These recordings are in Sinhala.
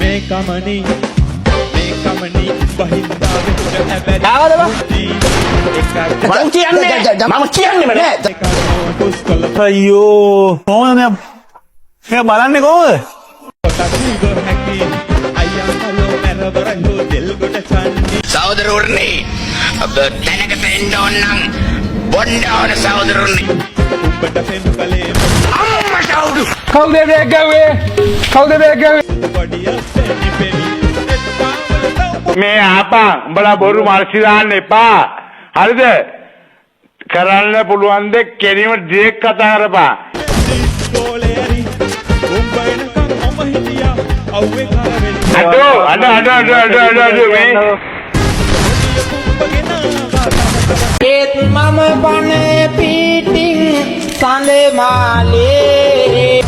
මේ කමනි බහින්දා වෙච්ච හැබැයි මම කියන්නේ නෑ. අයියෝ කොහොමද මෙයා බලන්නේ කොහොමද? සහෝදරවරුනි ඔබ දැනකට එන්න ඕන නම් බොන්න ඕන සහෝදරවරුනි. අම්මා සහෝදරු කවුද මේ ගාවේ? මේ ආපා උඹලා බොරු මාර්සි දාන්න එපා. හරිද? කරන්න පුළුවන් දෙයක් කෙලිම ඩිරෙක්ට් කතා කරපන්. අඩෝ මේ ඒත් මම බනේ පිටින් සඳේ මාලේ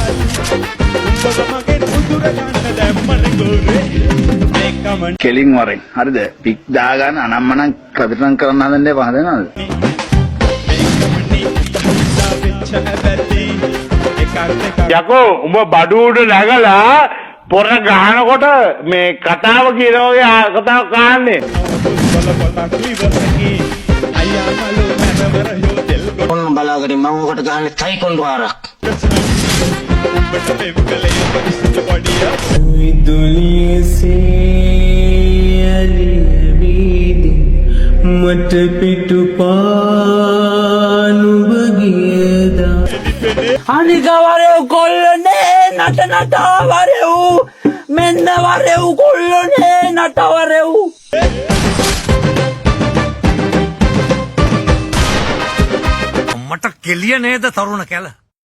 කෙලින් වරෙන් හරිද පික් දාගන්න අනම්මනම් කතරම් කරන්න හදන්න එපා හදනවද යකෝ උඹ බඩු උඩ නැගලා පොර ගහනකොට මේ කතාව කියන වගේ කතාවක් කහන්නේ. ඔන්න බලාගෙන මම ඔකට ගහන්නේ තයිකොන්ඩු ආරක්. මට පිටු පානුව ගියදා අනිකවරෙව් කොල්ලනේ නටවරෙව් මෙන්න වරෙව් කොල්ලනේ නටවරෙව් මට කෙලිය නේද තරුණ කැල